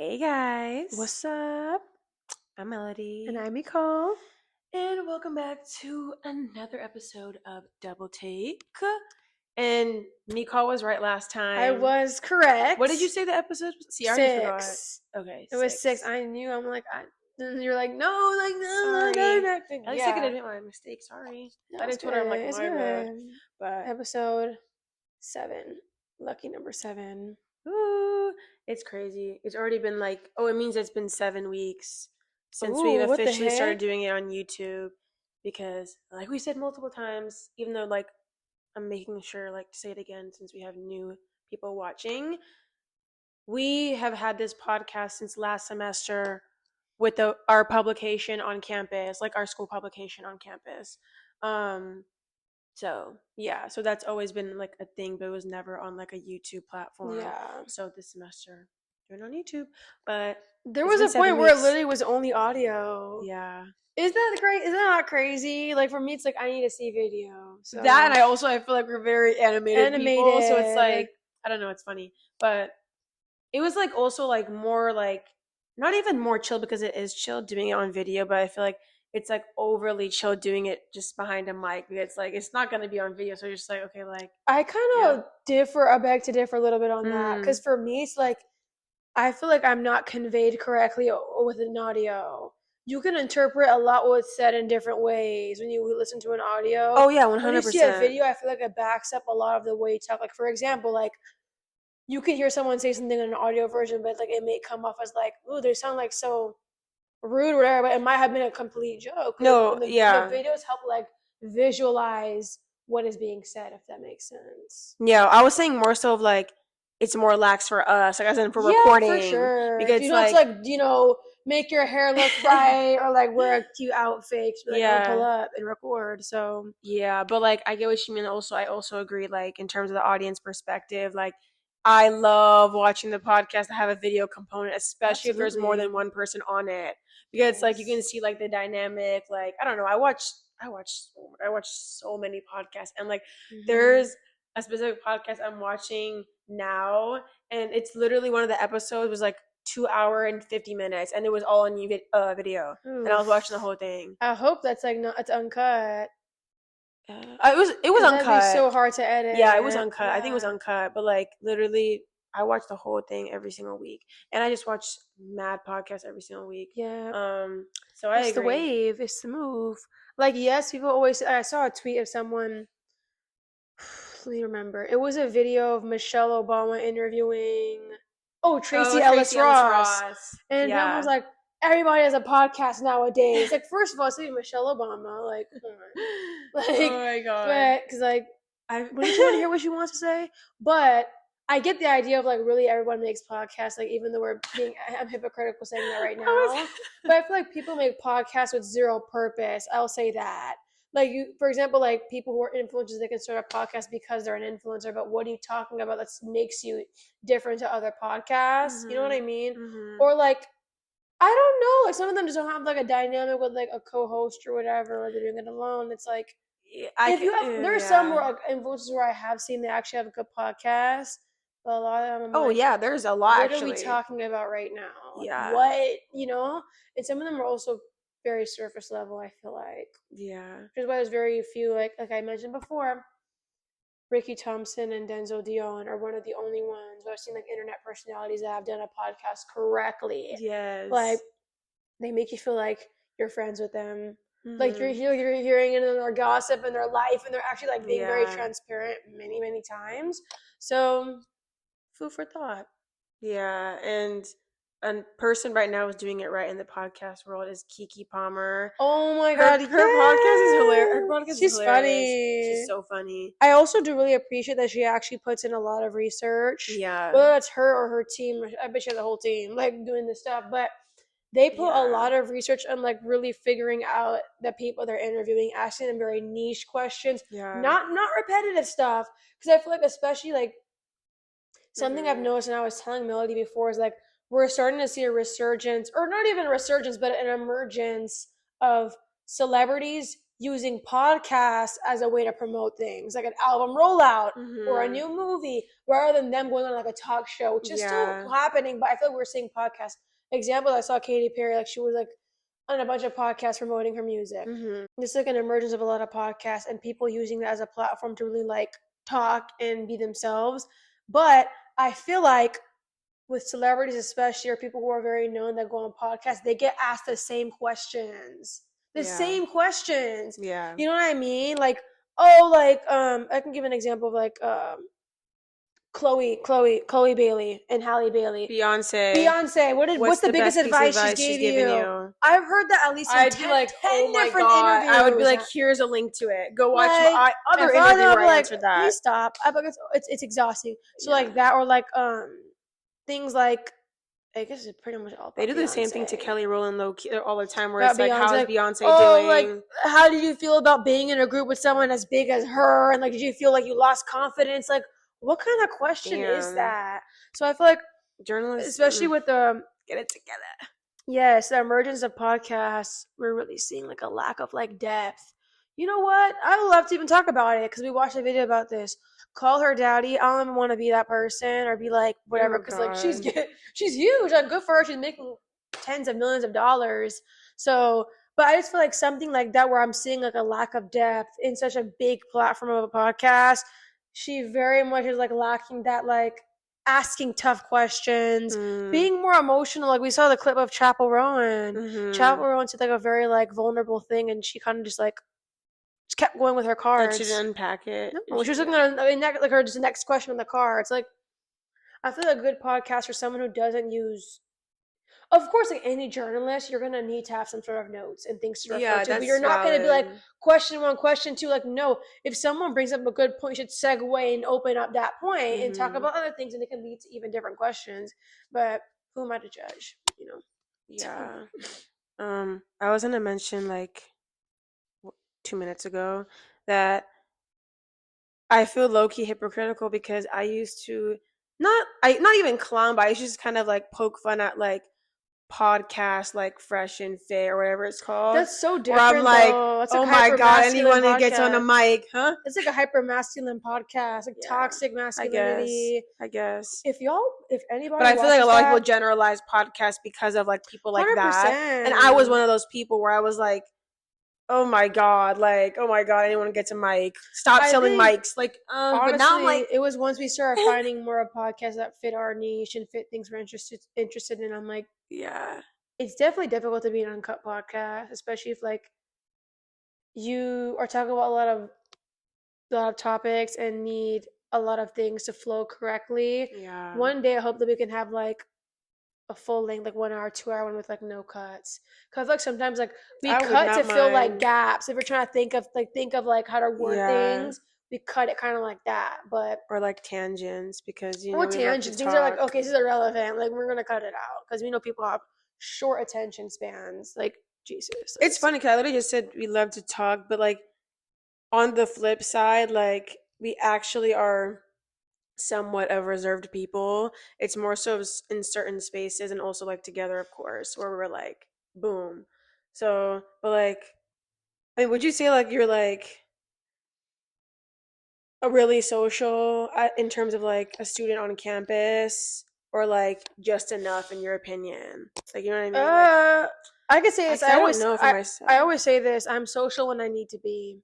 Hey guys. What's up? I'm Melody. And I'm Nicole. And welcome back to another episode of Double Take. And Nicole was right last time. I was correct. What did you say the episode was? See, I already forgot. 6. Okay, It was 6. I knew. I'm like, then you're like, no, like, no, Sorry. no. At least I can admit my mistake. Sorry. I didn't told her I'm like, it's my bad. good. But Episode 7. Lucky number 7. ooh, it's crazy. It's already been like, it means it's been 7 weeks since we've officially started doing it on YouTube. Because, like we said multiple times, even though, like, I'm making sure, like, to say it again since we have new people watching, we have had this podcast since last semester with our publication on campus, like our school publication on campus. So yeah, so that's always been like a thing, but it was never on like a YouTube platform. Yeah. So this semester doing it on YouTube, but there was a point where it literally was only audio. Yeah. Is that great? Is that not crazy? Like for me, it's like I need to see video. So that, and I feel like we're very animated people, so it's like I don't know, it's funny, but it was like also like more like not even more chill because it is chill doing it on video, but I feel like it's like overly chill doing it just behind a mic because it's like it's not going to be on video, so you're just like, okay, like I kind of I beg to differ a little bit on that because for me it's like I feel like I'm not conveyed correctly with an audio. You can interpret a lot what's said in different ways when you listen to an audio. Oh yeah, 100%. When you see a video, I feel like it backs up a lot of the way you talk. Like for example, like you could hear someone say something in an audio version, but like it may come off as like, ooh, they sound like so rude or whatever, but it might have been a complete joke. No, the videos help like visualize what is being said, if that makes sense. Yeah, I was saying more so of like it's more lax for us, like as in for recording. For sure. Because it's like make your hair look right or like wear a cute outfit, like pull up and record. So yeah, but like I get what you mean. Also, I also agree, like in terms of the audience perspective, like I love watching the podcast that have a video component, especially if there's more than one person on it, because like you can see like the dynamic. Like I don't know, I watch so many podcasts, and like there's a specific podcast I'm watching now, and it's literally one of the episodes was like 2 hours and 50 minutes, and it was all on video. Oof. And I was watching the whole thing. I hope that's like it's uncut. It was uncut. That'd be so hard to edit. Yeah, it was uncut. Yeah. I think it was uncut, but like literally, I watched the whole thing every single week, and I just watch mad podcasts every single week. Yeah. So I agree. It's the wave. It's the move. Like yes, people always. I saw a tweet of someone. Let me remember. It was a video of Michelle Obama interviewing Tracy Ellis Ross. And I was like, everybody has a podcast nowadays. Like, first of all, it's even Michelle Obama. Like, oh my god. Because like, wouldn't you want to hear what she wants to say? But I get the idea of like really everyone makes podcasts. Like even though I'm hypocritical saying that right now. But I feel like people make podcasts with zero purpose. I'll say that. Like for example, like people who are influencers, they can start a podcast because they're an influencer. But what are you talking about that makes you different to other podcasts? Mm-hmm. You know what I mean? Mm-hmm. Or like, I don't know. Like some of them just don't have like a dynamic with like a co-host or whatever, or they're doing it alone. It's like there's some where like influencers where I have seen they actually have a good podcast. But a lot of them. There's a lot. What are we talking about right now? Like, what and some of them are also very surface level, I feel like. Yeah. Which is why there's very few, like I mentioned before, Ricky Thompson and Denzel Dion are one of the only ones who I've seen like internet personalities that have done a podcast correctly. Yes. Like they make you feel like you're friends with them. Mm-hmm. Like you're hearing in their gossip and their life, and they're actually like being very transparent many, many times. So food for thought. Yeah, and a person right now is doing it right in the podcast world is Kiki Palmer. Oh my god, her podcast is hilarious. Her podcast is hilarious. Funny. She's so funny. I also do really appreciate that she actually puts in a lot of research. Yeah. Whether that's her or her team, I bet she has a whole team like doing this stuff, but they put a lot of research on like really figuring out the people they're interviewing, asking them very niche questions. Yeah. Not repetitive stuff. Because I feel like especially like something I've noticed, and I was telling Melody before, is like we're starting to see a resurgence, or not even a resurgence, but an emergence of celebrities using podcasts as a way to promote things, like an album rollout or a new movie, rather than them going on like a talk show, which is still happening. But I feel like we're seeing podcasts. Example, I saw Katy Perry, like she was like on a bunch of podcasts promoting her music. There's like an emergence of a lot of podcasts and people using that as a platform to really like talk and be themselves. But I feel like with celebrities especially, or people who are very known that go on podcasts, they get asked the same questions. Same questions. Yeah. You know what I mean? Like, oh, like, I can give an example of like Chloe Bailey and Halle Bailey. Beyonce. What's the biggest advice she's gave you? I've heard that at least in 10 different interviews. I would be like, here's a link to it. Go watch my other interview where I answered that. Please stop. I like it's exhausting. So like that, or like things like, I guess it's pretty much all. They do the same thing to Kelly Rowland all the time, where it's like, how's Beyonce doing? Like, how did you feel about being in a group with someone as big as her? And like, did you feel like you lost confidence? Like, what kind of question is that? So I feel like journalists, especially with the get it together. Yes, the emergence of podcasts, we're really seeing like a lack of like depth. You know what? I would love to even talk about it because we watched a video about this. Call her daddy. I don't even want to be that person or be like whatever, because like she's huge. Like, good for her. She's making tens of millions of dollars. So, but I just feel like something like that where I'm seeing like a lack of depth in such a big platform of a podcast. She very much is like lacking that like asking tough questions, being more emotional. Like we saw the clip of Chappell Rowan. Chappell Rowan said like a very like vulnerable thing, and she kind of just like just kept going with her cards. Like she didn't unpack it. No, she was looking at like her just next question on the card. It's like, I feel like a good podcast for someone who doesn't use. Of course, like any journalist, you're gonna need to have some sort of notes and things to refer to. But you're not gonna be like question one, question two. Like, no, if someone brings up a good point, you should segue and open up that point and talk about other things, and it can lead to even different questions. But who am I to judge? You know? Yeah. I was gonna mention like 2 minutes ago that I feel low-key hypocritical because I used to not even clown, but I used to just kind of like poke fun at like podcast like Fresh and Fit or whatever it's called. That's so different. Where I'm like, oh my god, anyone who gets on a mic, huh? It's like a hyper masculine podcast, like toxic masculinity. I guess. If anybody, but I feel like a lot of people generalize podcasts because of like people like 100%. That, and I was one of those people where I was like, oh my god, anyone gets a mic, stop selling mics, like honestly, but now I'm like, it was once we started finding more of podcasts that fit our niche and fit things we're interested in. I'm like, yeah, it's definitely difficult to be an uncut podcast, especially if like you are talking about a lot of topics and need a lot of things to flow correctly. Yeah, one day I hope that we can have like a full length, like 1 hour, 2 hour one with like no cuts. Cause like sometimes like we cut to fill like gaps. If we're trying to think of how to word things, we cut it kind of like that. But or like tangents, because or tangents, things are like, okay, this is irrelevant. Like we're gonna cut it out because we know people have short attention spans. Like Jesus, it's funny because I literally just said we love to talk, but like on the flip side, like we actually are somewhat of reserved people. It's more so in certain spaces and also like together, of course, where we're like boom. So but like, I mean, would you say like you're like a really social in terms of like a student on campus, or like just enough in your opinion? Like, you know what I mean? I could say this. I always say this. I'm social when I need to be.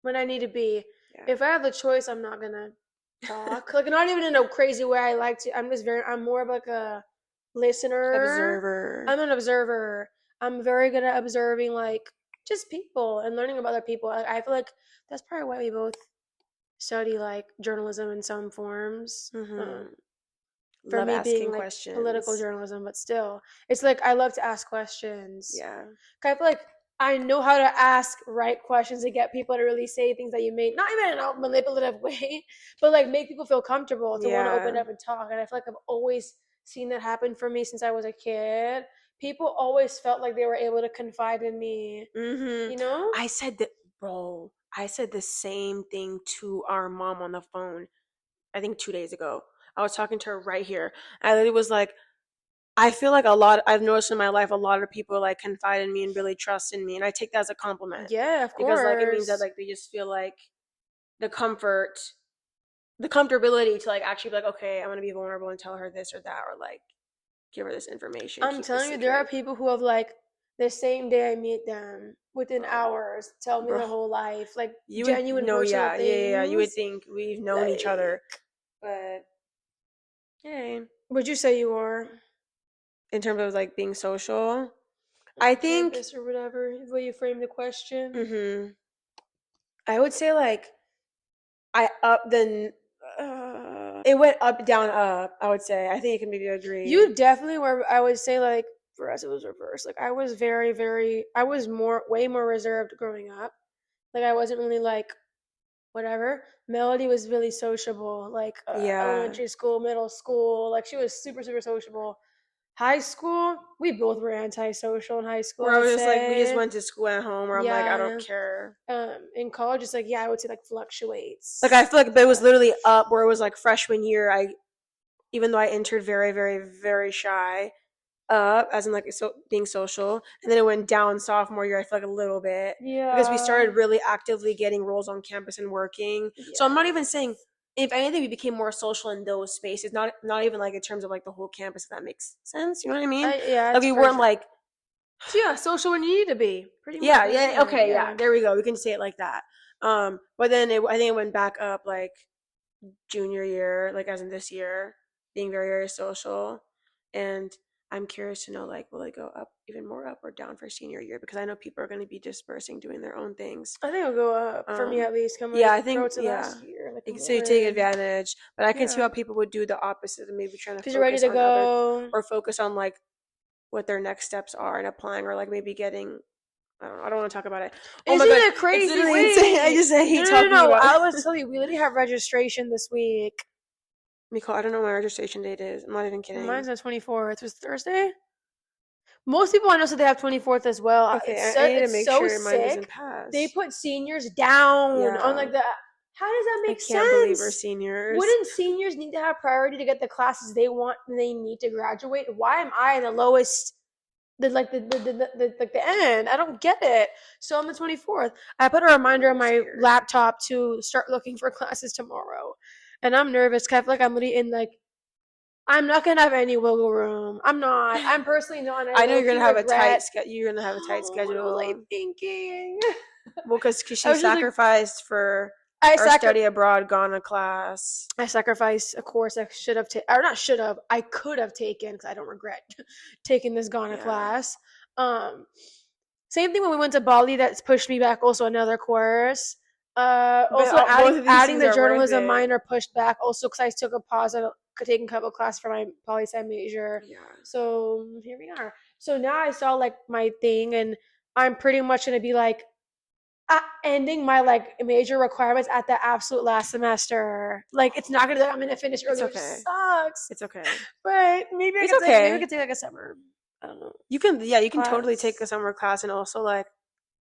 Yeah. If I have the choice, I'm not gonna talk. Like, not even in a crazy way. I'm more of like a listener. Observer. I'm an observer. I'm very good at observing like just people and learning about other people. I feel like that's probably why we both study like journalism in some forms. For love me asking being like questions. Political journalism, but still, it's like I love to ask questions. Yeah. I feel like I know how to ask right questions to get people to really say things that you may not even in a manipulative way, but like make people feel comfortable to want to open up and talk. And I feel like I've always seen that happen for me since I was a kid. People always felt like they were able to confide in me. You know? I said the same thing to our mom on the phone, I think 2 days ago. I was talking to her right here. I literally was like, I feel like I've noticed in my life, a lot of people like confide in me and really trust in me, and I take that as a compliment. Yeah, of because course. like it means that like they just feel like the comfortability to like actually be like, okay, I'm gonna be vulnerable and tell her this or that, or like give her this information. I'm telling you, there are people who have like the same day I meet them, within hours, tell me their whole life, like genuine personal things. Yeah. You would think we've known each other, but hey, would you say you are? In terms of like being social, I think campus or whatever, the way you frame the question. I would say like I up then it went up down up. I would say I think you can maybe agree. You definitely were. I would say like for us it was reversed. Like I was I was way more reserved growing up. Like I wasn't really like whatever. Melody was really sociable. Like elementary school, middle school. Like she was super sociable. High school, we both were antisocial in high school. Where I was just like, we just went to school at home, where I'm like, I don't care. In college, it's like, I would say like fluctuates. Like I feel like it was literally up where it was like freshman year. Even though I entered very, very, very shy, up as in like being social, and then it went down sophomore year. I feel like a little bit, because we started really actively getting roles on campus and working. So I'm not even saying. If anything, we became more social in those spaces. Not even like in terms of like the whole campus. If that makes sense, you know what I mean? Like we weren't like. So social when you need to be. Pretty much. Okay, yeah. There we go. We can say it like that. But then I think it went back up like junior year, like as in this year, being very, very social. And I'm curious to know, like, will it go up even more up or down for senior year? Because I know people are going to be dispersing, doing their own things. I think it'll go up for me at least. I think last year, like, so you take advantage, but I can see how people would do the opposite and maybe trying to focus ready to on go or focus on like what their next steps are and applying, or like maybe getting. I don't want to talk about it. Oh my God, it crazy? It's literally insane. I just hate talking about it. I was telling you, we literally have registration this week. Nicole, I don't know what my registration date is. I'm not even kidding. Mine's on 24th. It was Thursday. Most people I know said they have 24th as well. Okay, I need to make sure mine doesn't pass. They put seniors down on like the. How does that make sense? I can't believe we're seniors. Wouldn't seniors need to have priority to get the classes they want and they need to graduate? Why am I the lowest? The end. I don't get it. So on the 24th, I put a reminder on my laptop to start looking for classes tomorrow, and I'm nervous because I feel like I'm really in like. I'm not gonna have any wiggle room. I'm not. I'm personally not. I know you're gonna have a tight schedule. You're gonna have a tight schedule. What am I thinking? Well, because she sacrificed for our study abroad Ghana class. I sacrificed a course I should have taken, or not should have. I could have taken because I don't regret taking this Ghana class. Same thing when we went to Bali. That's pushed me back. Also another course. Also adding the journalism minor pushed back. Also because I took a pause at taking a couple classes for my poli-sci major. Yeah. So here we are. So now I saw like my thing, and I'm pretty much gonna be like ending my like major requirements at the absolute last semester. Like it's not gonna be like I'm gonna finish early. It's okay. Which sucks. It's okay. But maybe maybe we could take like a summer. I don't know. You can totally take a summer class, and also like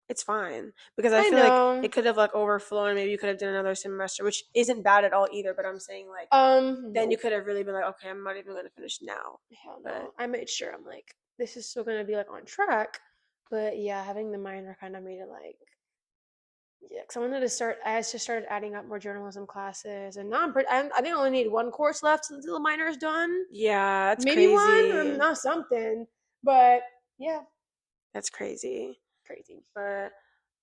it's fine, because I feel like it could have like overflown. Maybe you could have done another semester, which isn't bad at all either. But I'm saying like then you could have really been like, okay, I'm not even gonna finish now. Hell no. But I made sure I'm like, this is still gonna be like on track. But yeah, having the minor kind of made it like, because I wanted to start. I just started adding up more journalism classes, and now I think I only need one course left until the minor is done. Yeah, that's maybe crazy. One or not something, but yeah, that's crazy. But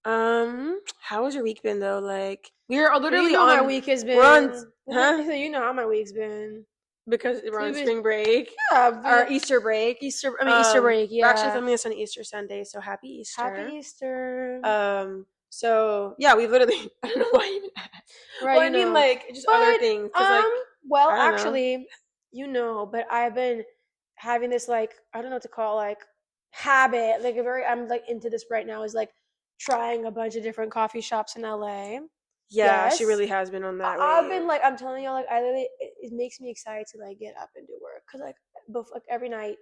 how has your week been though? Like we're literally on my week has been. You know how my week's been. Because we're on spring break. Yeah. Or Easter break. Easter break, yeah. We're actually filming this on Easter Sunday, so happy Easter. Happy Easter. So yeah, we literally I don't know why even right, well, I mean like just other things. Well actually, but I've been having this like, I don't know what to call like habit, like I'm like into this right now, is like trying a bunch of different coffee shops in LA. Yeah, yes. She really has been on that. I've been like, I'm telling you, like I literally, it makes me excited to like get up and do work, because like every night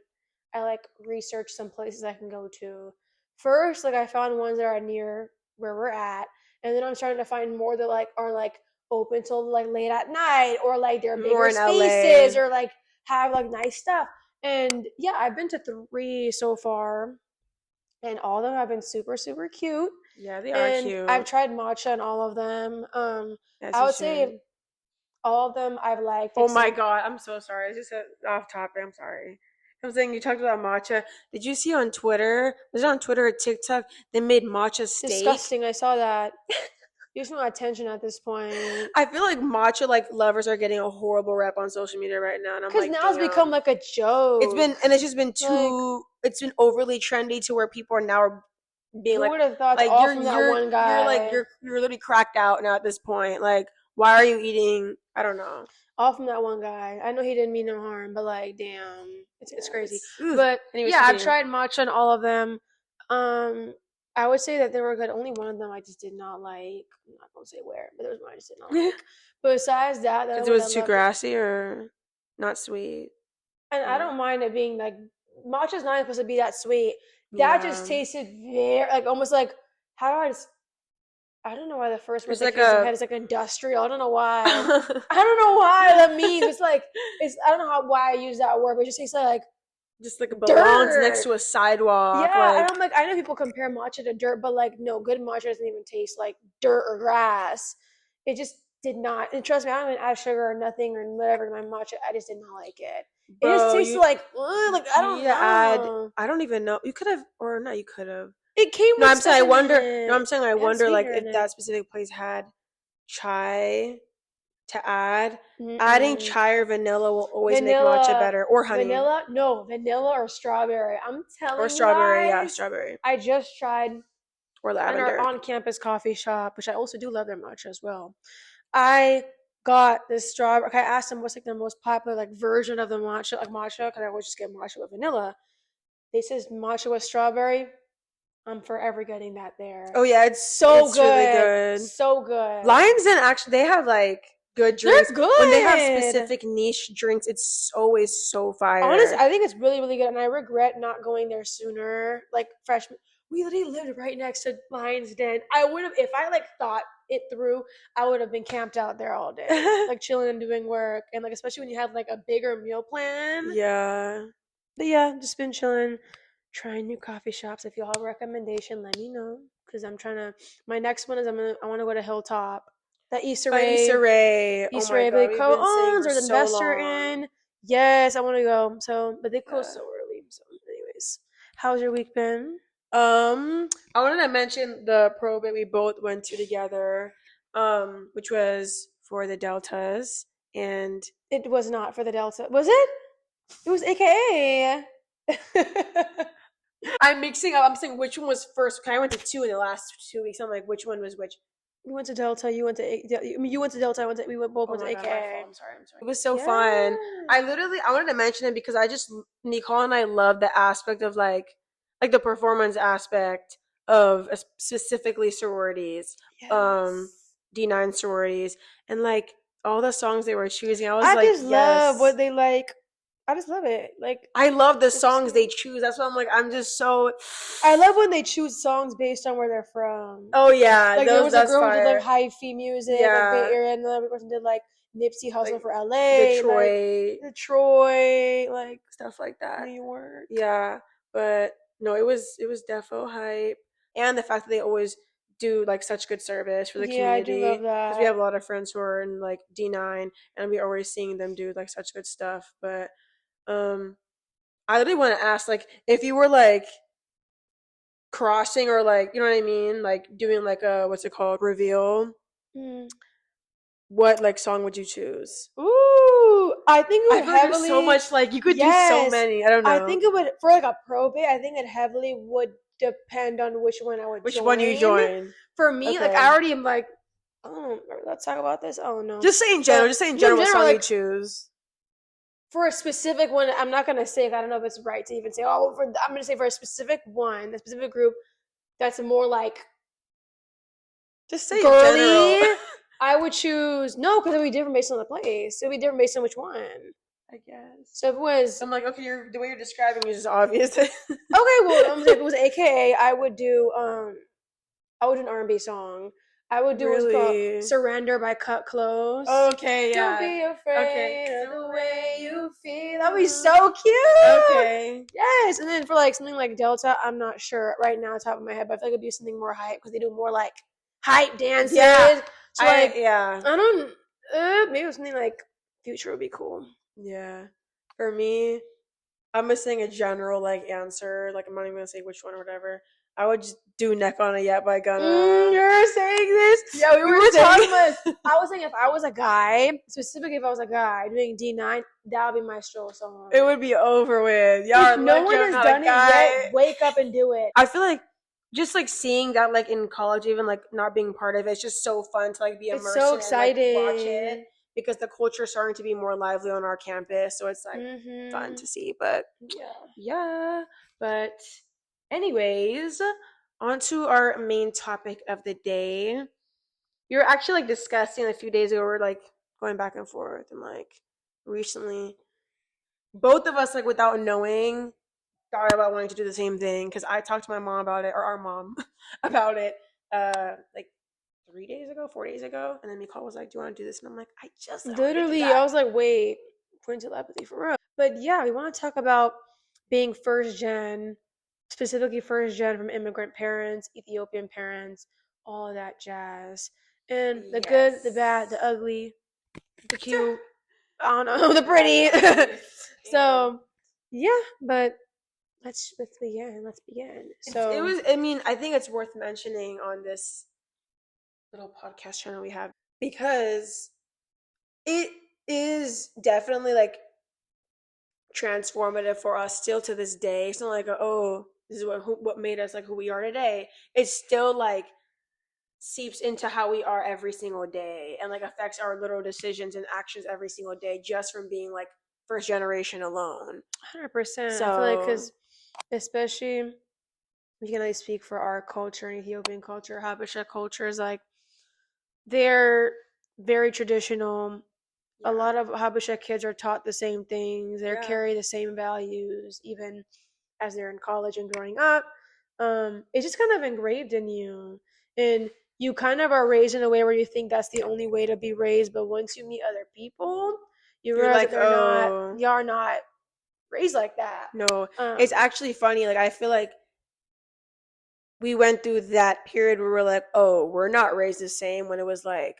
I like research some places I can go to. First, like I found ones that are near where we're at, and then I'm starting to find more that like are like open till like late at night, or like they're bigger spaces, or like have like nice stuff. And yeah, I've been to 3 so far, and all of them have been super, super cute. Yeah, they are cute. And I've tried matcha in all of them. I would say all of them I've liked. Oh my god, I'm so sorry. It's just off topic. I'm sorry. I'm saying you talked about matcha. Did you see on Twitter? Was it on Twitter or TikTok? They made matcha steak. Disgusting. I saw that. You just want attention at this point. I feel like matcha lovers are getting a horrible rep on social media right now, and I'm like, because now it's become like a joke. It's just been too. It's been overly trendy to where people are now being Who would have thought all from that one guy? You're literally cracked out now at this point. Like, why are you eating? I don't know. All from that one guy. I know he didn't mean no harm, but like, damn, it's crazy. Oof. But anyways, yeah, I've tried matcha on all of them. I would say that they were good. Only one of them I just did not like. I'm not gonna say where, but there was one I just did not like. But besides that, it was too grassy or not sweet. And I don't mind it being like matcha's not supposed to be that sweet. That just tasted very like almost like how do I just. I don't know why the first word that came to my head is like industrial. I don't know why. I don't know why that means. It's like I don't know why I use that word, but it just tastes like it belongs next to a sidewalk. Yeah, and I'm like, I know people compare matcha to dirt, but like, no, good matcha doesn't even taste like dirt or grass. It just did not. And trust me, I don't even add sugar or nothing or whatever to my matcha. I just did not like it. Bro, it just tastes like I don't know. I don't even know. You could have, or not. You could have. It came. No, I'm saying I wonder. No, I'm saying I wonder, like, if that specific place had chai to add. Mm-mm. Adding chai or vanilla will always make matcha better, or honey. Vanilla or strawberry. I'm telling you. Or strawberry, yeah, strawberry. I just tried. Or lavender. In our on-campus coffee shop, which I also do love their matcha as well. I got this strawberry. I asked them what's like the most popular like version of the matcha, because I always just get matcha with vanilla. They says matcha with strawberry. I'm forever getting that there. Oh yeah, it's so good. Really good. So good. Lion's Den actually they have like good drinks. They're good. When they have specific niche drinks, it's always so fire. Honestly, I think it's really, really good, and I regret not going there sooner. Like freshman, we literally lived right next to Lion's Den. I would have, if I like thought it through, I would have been camped out there all day, like chilling and doing work, and like especially when you have like a bigger meal plan. Yeah. But yeah, just been chilling. Trying new coffee shops. If you all have a recommendation, let me know. Because I'm trying to. My next one is I want to go to Hilltop. That Issa Rae. Issa Rae co-owns or the investor in. Yes, I want to go. So, but they close so early. So, anyways, how's your week been? I wanted to mention the probate we both went to together, which was for the Deltas, and it was not for the Delta. Was it? It was AKA. I'm mixing up. I'm saying which one was first. I went to 2 in the last 2 weeks. I'm like, which one was which? We went to Delta. You went to. You went to Delta. We both went to AKA. I'm sorry. It was so fun. I wanted to mention it because Nicole and I love the aspect of like the performance aspect of specifically sororities, yes. D9 sororities, and like all the songs they were choosing. I just love what they like. I just love it. Like I love the songs they choose. That's why I'm like, I'm just so. I love when they choose songs based on where they're from. Oh yeah, like there was a girl who did like high-fee music, like Bay Area, and another person did like Nipsey Hussle like, for LA, Detroit, like stuff like that. New York. Yeah, but no, it was defo hype, and the fact that they always do like such good service for the community. I do love that because we have a lot of friends who are in like D9, and we're always seeing them do like such good stuff, but. I really want to ask, like, if you were like crossing or like, you know what I mean, like doing like a what's it called, reveal. What like song would you choose? Ooh, I think it would heavily so much like you could do so many. I don't know. I think it would for like a probate. I think it heavily would depend on which one I would. Which one you join? For me, like I already am like, oh, let's talk about this. Oh no, just say in general. Just say in general what song you choose. For a specific one, I'm not going to say, I don't know if it's right to even say, I'm going to say for a specific one, a specific group that's more like just say girly, I would choose, no, because it would be different based on the place. It would be different based on which one. I guess. So if it was... I'm like, okay, the way you're describing it is obvious. Okay, well, if it was AKA, I would do an R&B song. I would do what's called Surrender by Cut Close. Okay, yeah. Don't be afraid of the way you feel. That would be so cute. Okay. Yes. And then for like something like Delta, I'm not sure right now, top of my head, but I feel like it'd be something more hype because they do more like hype dances. Yeah. So like, I don't, maybe something like Future would be cool. Yeah. For me, I'm missing a general like answer. Like I'm not even gonna say which one or whatever. I would just do Neck on a Yet by Gunna. You're saying this? Yeah, we were talking about. I was saying if I was a guy, specifically if I was a guy doing D9, that would be my stroll song. It would be over with. Y'all, no one has done it yet. Wake up and do it. I feel like just like seeing that like in college, even like not being part of it, it's just so fun to like be immersed. It's so exciting. And, like, watch it. Because the culture is starting to be more lively on our campus, so it's like fun to see. But yeah. But anyways, on to our main topic of the day. We were actually like discussing a few days ago. We're like going back and forth, and like recently, both of us like without knowing thought about wanting to do the same thing. Because I talked to my mom about it, or our mom about it, like 4 days ago, and then Nicole was like, do you want to do this? And I'm like, I just literally I was like, wait, point telepathy for real. But yeah, we want to talk about being first gen, specifically first gen from immigrant parents, Ethiopian parents, all of that jazz. And the good, the bad, the ugly, the cute, I don't know, the pretty. So yeah, but let's begin. So I think it's worth mentioning on this little podcast channel we have, because it is definitely like transformative for us still to this day. It's not like this is what made us like who we are today. It's still like seeps into how we are every single day and like affects our little decisions and actions every single day just from being like first generation alone. 100%. So I feel like because especially we can only speak for our culture and Ethiopian culture, Habesha culture is like they're very traditional. A lot of Habesha kids are taught the same things. They carry the same values even as they're in college and growing up. It's just kind of engraved in you, and you kind of are raised in a way where you think that's the only way to be raised. But once you meet other people, you realize like, that you're not raised like that. No, it's actually funny. Like I feel like we went through that period where we're like, we're not raised the same, when it was like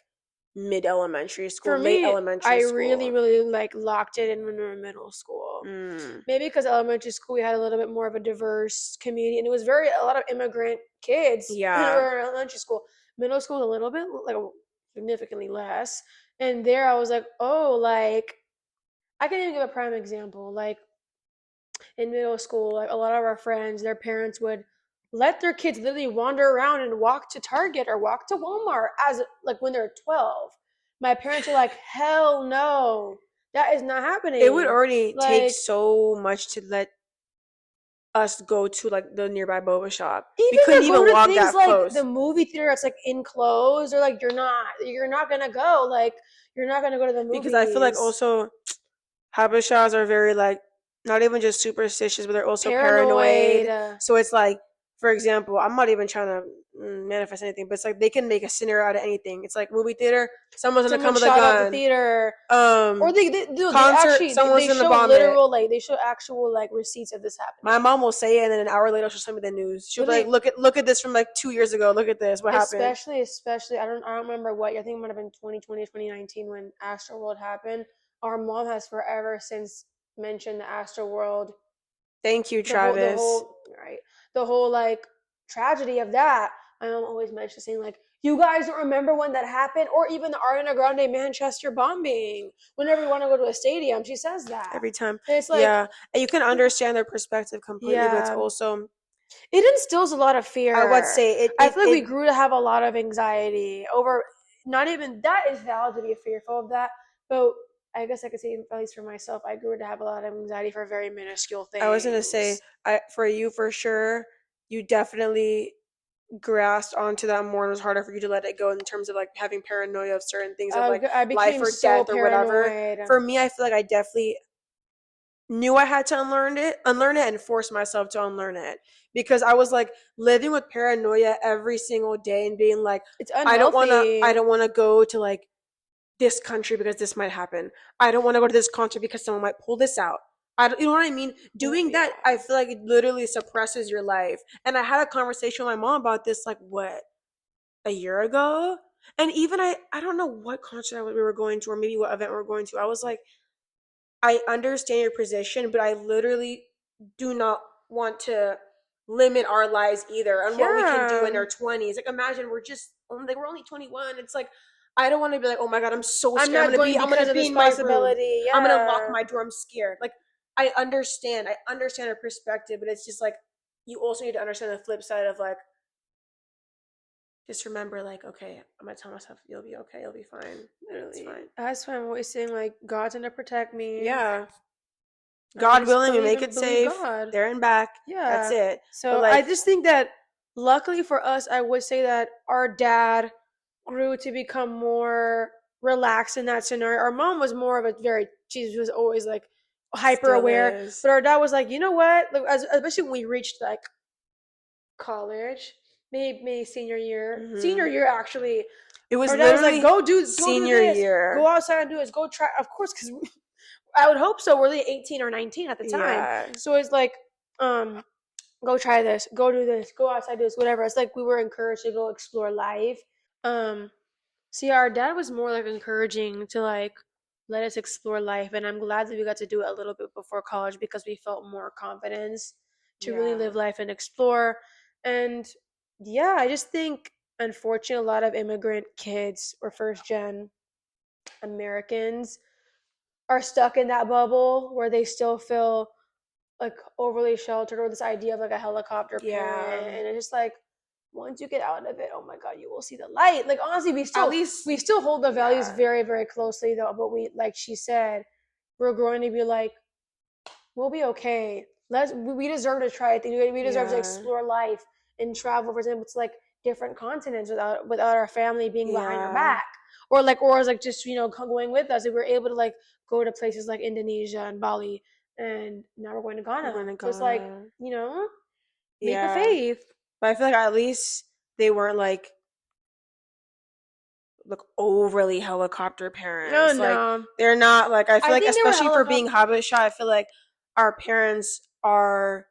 mid-elementary school, late elementary school. I really like locked it in when we were in middle school. Maybe because elementary school we had a little bit more of a diverse community, and it was a lot of immigrant kids. Yeah, were in elementary school. Middle school was a little bit like significantly less, and there I was like, like I can even give a prime example. Like in middle school, like a lot of our friends, their parents would let their kids literally wander around and walk to Target or walk to Walmart as like when they're 12. My parents are like, hell no, that is not happening. It would already take so much to let us go to like the nearby boba shop. We couldn't even walk that close. Like the movie theater that's like enclosed, or like you're not gonna go. Like you're not gonna go to the movies. Because I feel like also Habeshas are very like not even just superstitious, but they're also paranoid. So it's like, for example, I'm not even trying to manifest anything, but it's like they can make a scenario out of anything. It's like movie theater, someone's gonna come with a gun. The theater, or they actually someone's gonna bomb literal, it. Like they show actual like receipts of this happening. My mom will say it, and then an hour later she'll send me the news. She'll be like, look at this from like 2 years ago. Look at this. What happened? Especially, I don't remember what. I think it might have been 2020, 2019 when Astroworld happened. Our mom has forever since mentioned the Astroworld. Thank you, Travis. The whole like tragedy of that. My mom always mentions saying like, you guys don't remember when that happened, or even the Ariana Grande Manchester bombing. Whenever you want to go to a stadium, she says that every time. And it's like, and you can understand their perspective completely, but it's also it instills a lot of fear. I would say I feel like we grew to have a lot of anxiety over. Not even that is valid to be fearful of that, but I guess I could say, at least for myself, I grew to have a lot of anxiety for very minuscule things. I was going to say, for you, for sure, you definitely grasped onto that more, and it was harder for you to let it go in terms of like having paranoia of certain things of like life or death or whatever. For me, I feel like I definitely knew I had to unlearn it and force myself to unlearn it, because I was like living with paranoia every single day and being like, it's unhealthy. I don't want to go to like this country because this might happen. I don't want to go to this country because someone might pull this out. You know what I mean? Doing that, I feel like it literally suppresses your life. And I had a conversation with my mom about this, like, what, a year ago? And even I don't know what concert we were going to, or maybe what event we were going to. I was like, I understand your position, but I literally do not want to limit our lives either on what we can do in our 20s. Like, imagine we're only 21. It's like, I don't want to be like, oh my God, I'm so scared. I'm gonna be in my room. Yeah. I'm gonna lock my door. I'm scared. Like, I understand her perspective, but it's just like, you also need to understand the flip side of like, just remember, like, okay, I'm gonna tell myself, you'll be okay, you'll be fine. Literally. It's fine. That's why I'm always saying, like, God's gonna protect me. Yeah. God willing, we make it safe. God. There and back. Yeah. That's it. So like, I just think that luckily for us, I would say that our dad grew to become more relaxed in that scenario. Our mom was more of she was always like hyper aware. But our dad was like, you know what? Like, especially when we reached like college, maybe senior year. Mm-hmm. Senior year, actually. It was literally like, go senior year. Go outside and do this. Go try. Of course, because I would hope so. We're like 18 or 19 at the time. Yeah. So it's like, go try this. Go do this. Go outside, do this, whatever. It's like we were encouraged to go explore life. See, our dad was more like encouraging to like let us explore life, and I'm glad that we got to do it a little bit before college because we felt more confidence to really live life and explore. And yeah, I just think unfortunately a lot of immigrant kids or first gen Americans are stuck in that bubble where they still feel like overly sheltered, or this idea of like a helicopter parent, and it's just like, once you get out of it, oh my God, you will see the light. Like, honestly, we still hold the values very, very closely though. But we, like she said, we're growing to be like, we'll be okay. We deserve to try things. We deserve to explore life and travel, for example, to like different continents without our family being behind our back, or just, you know, going with us. If we're able to like go to places like Indonesia and Bali, and now we're going to Ghana. So it's like, you know, make the faith. But I feel like at least they weren't like overly helicopter parents. No. Like, they're not like, I feel like, especially for being Habesha, I feel like our parents are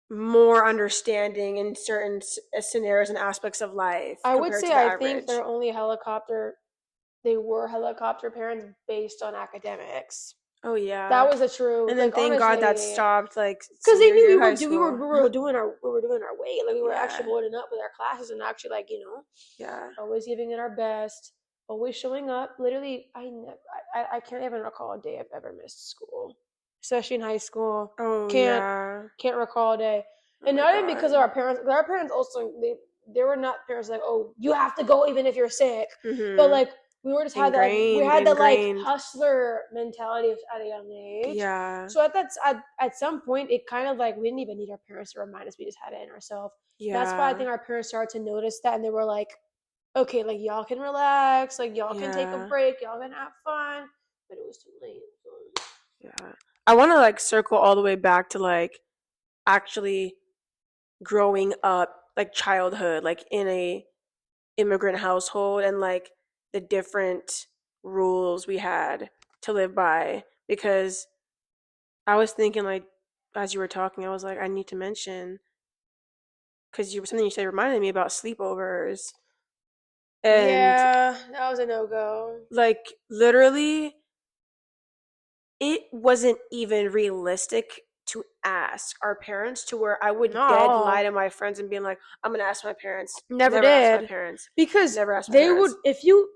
more understanding in certain scenarios and aspects of life. I would say I think they were helicopter parents based on academics. Oh yeah, that was the truth. And then like, thank God that stopped. Like, because they knew we were doing our way. Like, we were actually loading up with our classes and actually, like, you know, always giving it our best, always showing up. Literally, I can't even recall a day I've ever missed school, especially in high school. Oh, can't recall a day. And not even because of our parents. Our parents also they were not parents like, oh, you have to go even if you're sick. Mm-hmm. But like, we were just had that like hustler mentality at a young age. Yeah. So at some point, it kind of like, we didn't even need our parents to remind us. We just had it in ourselves. Yeah. That's why I think our parents started to notice that, and they were like, okay, like, y'all can relax, like, y'all can take a break, y'all can have fun. But it was too late. So. Yeah. I want to like circle all the way back to like actually growing up, like childhood, like in a immigrant household, and like the different rules we had to live by. Because I was thinking, like, as you were talking, I was like, I need to mention, because something you said reminded me about sleepovers. And yeah, that was a no-go. Like, literally, it wasn't even realistic to ask our parents, to where I would dead lie to my friends and being like, I'm gonna ask my parents. Never did. Ask my parents. Because never asked my parents. Would, if you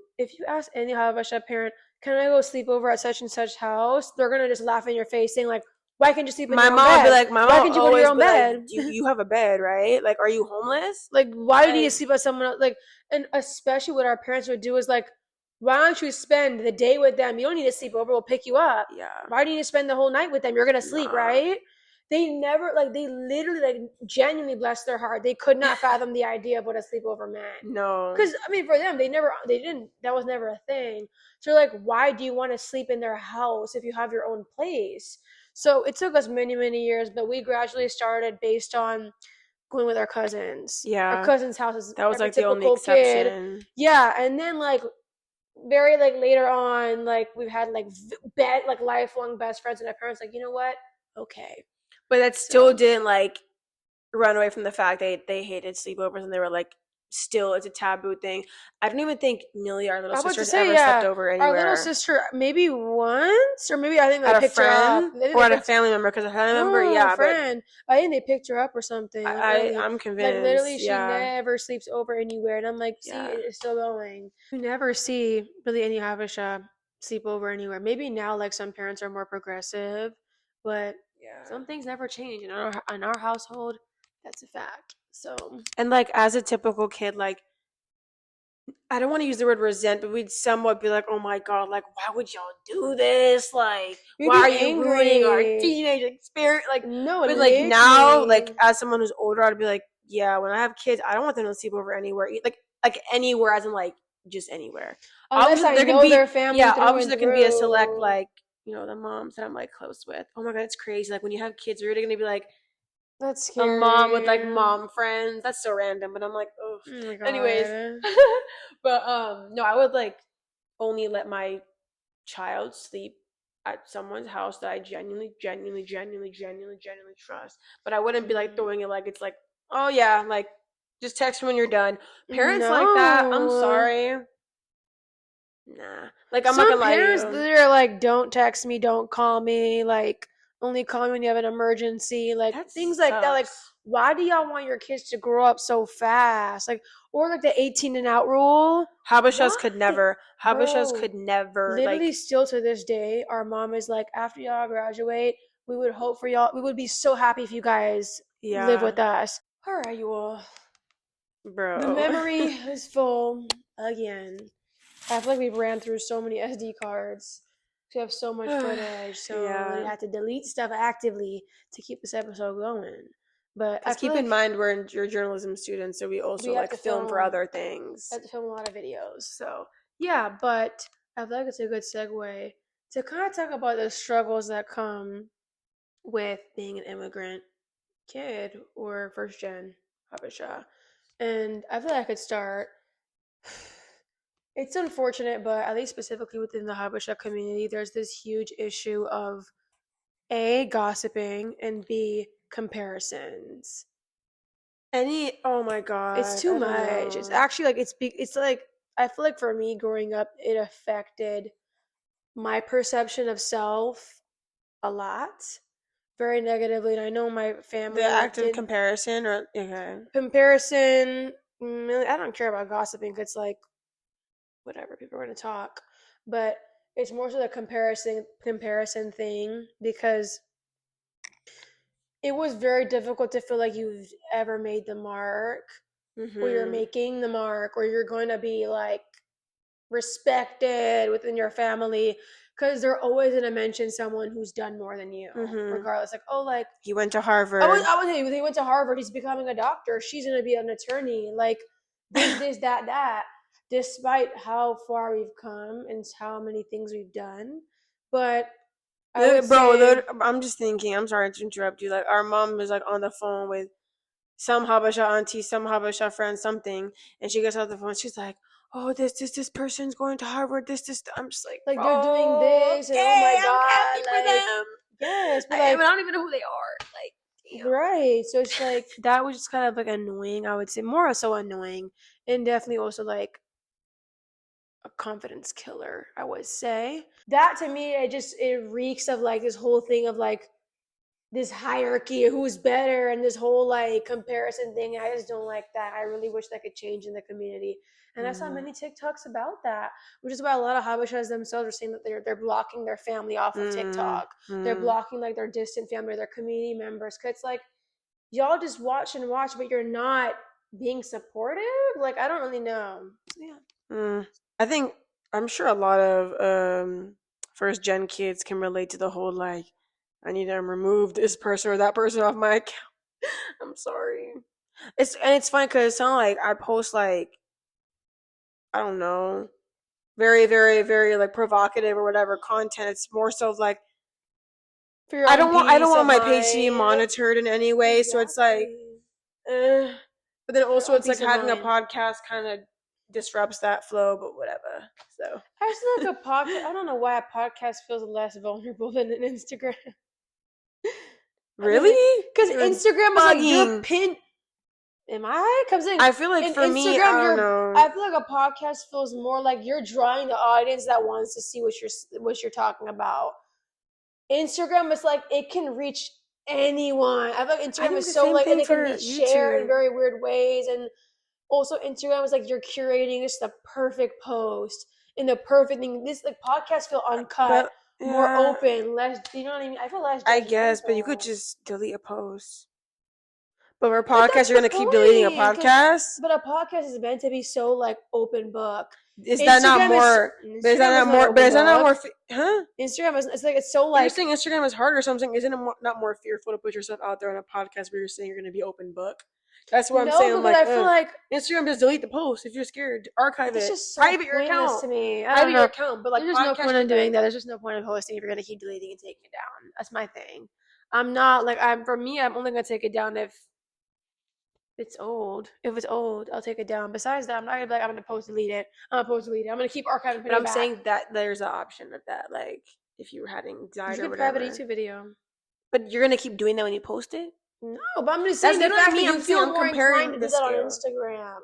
ask any Habesha parent, can I go sleep over at such and such house, they're gonna just laugh in your face saying like, why can't you sleep in your own bed? My mom would be like, why can't you go to your own bed? Like, you have a bed, right? Like, are you homeless? Like, why do you need to sleep with someone else? Like, and especially what our parents would do is like, why don't you spend the day with them? You don't need to sleep over. We'll pick you up. Yeah. Why do you need to spend the whole night with them? You're going to sleep, right? they never, like, they literally, like, genuinely, bless their heart, they could not fathom the idea of what a sleepover meant. No. Because, I mean, for them, that was never a thing. So, like, why do you want to sleep in their house if you have your own place? So it took us many, many years, but we gradually started based on going with our cousins. Yeah. Our cousin's house is that was like the only exception. Kid. Yeah, and then like very like later on, like we've had like like lifelong best friends, and our parents like, you know what? Okay. But that still didn't like run away from the fact they hated sleepovers, and they were like, still it's a taboo thing. I don't even think Millie, our little sister, ever slept over anywhere. Our little sister, maybe once, or maybe I think they picked her up, or at a family member, because a family member, yeah, friend. I think they picked her up or something. I'm convinced. Like literally, she never sleeps over anywhere, and I'm like, see, it's still going. You never see really any Habesha sleep over anywhere. Maybe now, like some parents are more progressive, but some things never change in our household. That's a fact. So, and like as a typical kid, like I don't want to use the word resent, but we'd somewhat be like, oh my God, like, why would y'all do this? Like, why are you ruining our teenage experience? Like, no, but like now, like as someone who's older, I'd be like, yeah, when I have kids, I don't want them to sleep over anywhere. Like anywhere, as in like just anywhere. Unless I know their family. Yeah, obviously there can be a select, like, you know, the moms that I'm like close with. Oh my God, it's crazy. Like when you have kids, you're really gonna be like, that's scary. A mom with like mom friends. That's so random, but I'm like, oh. Anyways, but no, I would like only let my child sleep at someone's house that I genuinely trust. But I wouldn't be like throwing it like it's like, oh yeah, like just text me when you're done. Parents like that, I'm sorry. Nah, like I'm not gonna lie to you. They're like, don't text me, don't call me, like only call me when you have an emergency, like things like that. Like, why do y'all want your kids to grow up so fast? Like, or like the 18 and out rule. Habeshas could never. Literally, still to this day, our mom is like, after y'all graduate, we would hope for y'all. We would be so happy if you guys live with us. All right, you all. Bro. The memory is full again. I feel like we've ran through so many SD cards. We have so much footage, so we had to delete stuff actively to keep this episode going. But keep in mind, we're journalism students, so we also like film for other things. We have to film a lot of videos. So yeah, but I feel like it's a good segue to kind of talk about the struggles that come with being an immigrant kid or first gen Habesha. And I feel like I could start. It's unfortunate, but at least specifically within the Habesha community, there's this huge issue of A, gossiping, and B, comparisons. Oh my God. It's too much. It's actually like, it's like, I feel like for me growing up, it affected my perception of self a lot, very negatively. And I know my family. The act of comparison or comparison. I don't care about gossiping. It's like, whatever, people are going to talk, but it's more so the comparison thing, because it was very difficult to feel like you've ever made the mark, or you're making the mark, or you're going to be like respected within your family, because they're always going to mention someone who's done more than you, regardless. Like, oh, like he went to Harvard. I would say he went to Harvard. He's becoming a doctor. She's going to be an attorney. Like this, that. Despite how far we've come and how many things we've done. But I'm just thinking, I'm sorry to interrupt you, like our mom was like on the phone with some Habesha auntie, some Habesha friend, something, and she gets off the phone, she's like, oh, this person's going to Harvard, this I'm just like they're doing this, and oh my God, I'm happy for them. Yes, but I don't even know who they are. Like, damn. Right. So it's like that was just kind of like annoying, I would say, more so annoying, and definitely also like a confidence killer, I would say. That to me, it reeks of like this whole thing of like this hierarchy of who's better and this whole like comparison thing. I just don't like that. I really wish that could change in the community. And I saw many TikToks about that, which is why a lot of Habeshas themselves are saying that they're blocking their family off of TikTok. They're blocking like their distant family, their community members. Cause it's like, y'all just watch, but you're not being supportive. Like, I don't really know. Yeah. I'm sure a lot of first gen kids can relate to the whole like, I need to remove this person or that person off my account. I'm sorry. It's funny because it's not like I post like, I don't know, very, very, very like provocative or whatever content. It's more so like I don't want my page to be monitored in any way. Exactly. So it's like, but then also it's like having a podcast kind of disrupts that flow, but whatever. So I just feel like a podcast. I don't know why a podcast feels less vulnerable than an Instagram. Really? Because Instagram is like your pin. Am I? I feel like for Instagram, me, I don't know. I feel like a podcast feels more like you're drawing the audience that wants to see what you're talking about. Instagram is like it can reach anyone. I feel like Instagram is so like, and it can be shared in very weird ways. And also Instagram is like you're curating just the perfect post and the perfect thing. This like podcasts feel uncut, more open, less. You know what I mean? I feel less. I guess, but you could just delete a post. But for a podcast, you're gonna keep deleting a podcast. But a podcast is meant to be so like open book. Is that not more? But is that not more? But is that not more? Huh? Instagram is. It's like it's so like. You're saying Instagram is harder or something? Isn't it not more fearful to put yourself out there on a podcast where you're saying you're gonna be open book? That's what I'm saying. But I feel like Instagram just delete the post if you're scared. Archive it. It's just so private your account to me. Private your account. But like, there's just no point in doing that. There's just no point in posting if you're gonna keep deleting and taking it down. That's my thing. I'm not like for me. I'm only gonna take it down if it's old. If it's old, I'll take it down. Besides that, I'm not gonna be like I'm gonna post delete it. I'm gonna keep archiving. But I'm saying that there's an option of that. Like if you were having anxiety or whatever. You can private YouTube video. But you're gonna keep doing that when you post it? No, but I'm just saying the fact that you feel more inclined to do that on Instagram.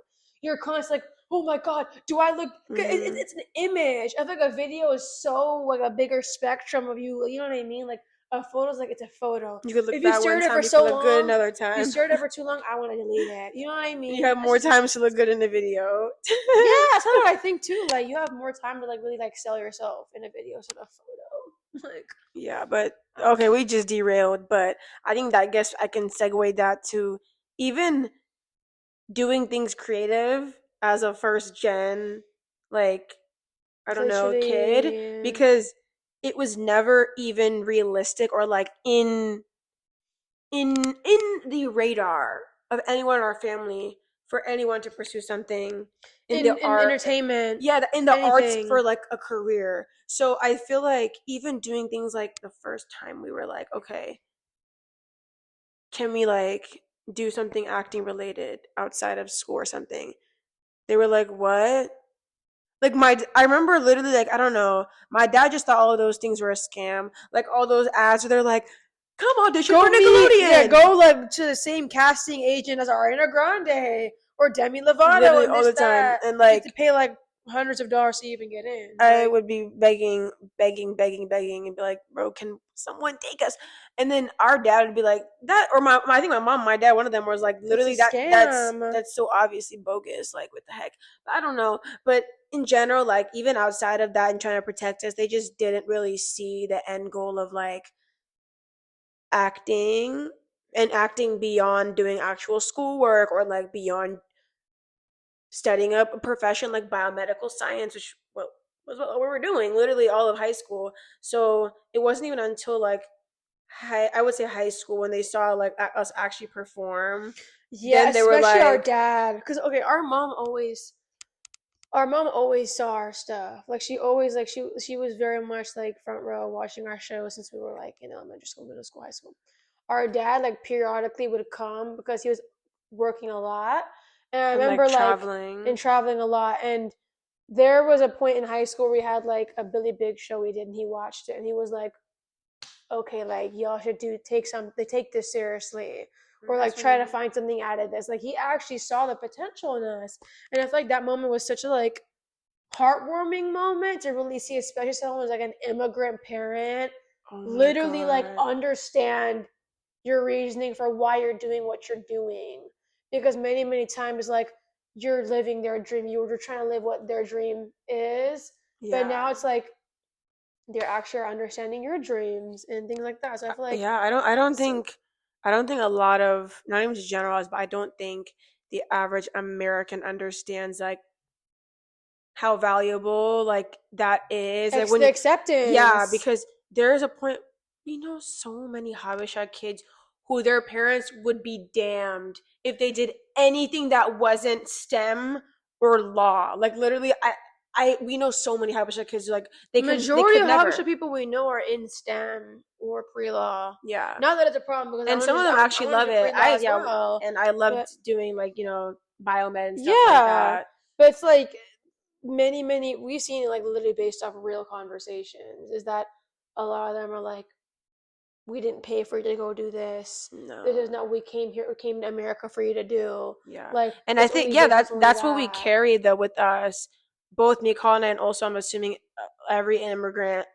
You're constantly like, oh my god, do I look? It's an image. I think a video is so like a bigger spectrum of you. You know what I mean? Like a photo's like it's a photo. You could look if that one time, you so look good another time. You stared at it for too long, I want to delete it. You know what I mean? You have more time to look good in the video. Yeah, that's kind of what I think too. Like you have more time to like really like sell yourself in a video instead of a photo. Like yeah, but okay, we just derailed. But I think that I guess I can segue that to even doing things creative as a first gen, like I don't know, kid, because it was never even realistic or like in the radar of anyone in our family for anyone to pursue something in the art, entertainment. Yeah, in the arts for like a career. So I feel like even doing things like the first time we were like, okay, can we like do something acting related outside of school or something? They were like, what? Like I remember literally like, I don't know, my dad just thought all of those things were a scam. Like all those ads where they're like, come audition for Nickelodeon. Yeah, go like to the same casting agent as Ariana Grande or Demi Lovato. Literally all the time. And like to pay like hundreds of dollars to even get in. I would be begging and be like, bro, can someone take us? And then our dad would be like, that, or I think my mom, my dad, one of them was like, literally that's so obviously bogus. Like, what the heck? But I don't know. But in general, like even outside of that and trying to protect us, they just didn't really see the end goal of like acting beyond doing actual schoolwork or like beyond studying up a profession like biomedical science, which was what we were doing literally all of high school. So it wasn't even until like I would say high school when they saw like us actually perform. Yeah, then they were like, our dad, because okay, our mom always saw our stuff. Like she always like she was very much like front row watching our shows since we were like in elementary school, middle school, high school. Our dad like periodically would come because he was working a lot. And I remember like traveling a lot. And there was a point in high school where we had like a Billy Big show we did and he watched it and he was like, okay, like y'all should take this seriously. Or like try to find something out of this. Like he actually saw the potential in us. And I feel like that moment was such a like heartwarming moment to really see, especially someone who's like an immigrant parent, literally like understand your reasoning for why you're doing what you're doing. Because many, many times like you're living their dream. You're trying to live what their dream is. Yeah. But now it's like they're actually understanding your dreams and things like that. So I feel like I don't think a lot of, not even to generalize, but I don't think the average American understands like how valuable like that is. Like when the acceptance. Yeah, because there is a point You know, so many Habesha kids who their parents would be damned if they did anything that wasn't STEM or law. Like literally, we know so many Habesha kids like Majority of never. Habesha people we know are in STEM or pre-law. Yeah. Not that it's a problem because And some of them actually love it. And I loved doing like, you know, biomed and stuff like that. But it's like many we've seen it like literally based off of real conversations is that a lot of them are like, we didn't pay for you to go do this. No. This is not, we came to America for you to do. Yeah. Like, and I think, that's what we carry though with us, both me, Colin, and also I'm assuming every immigrant,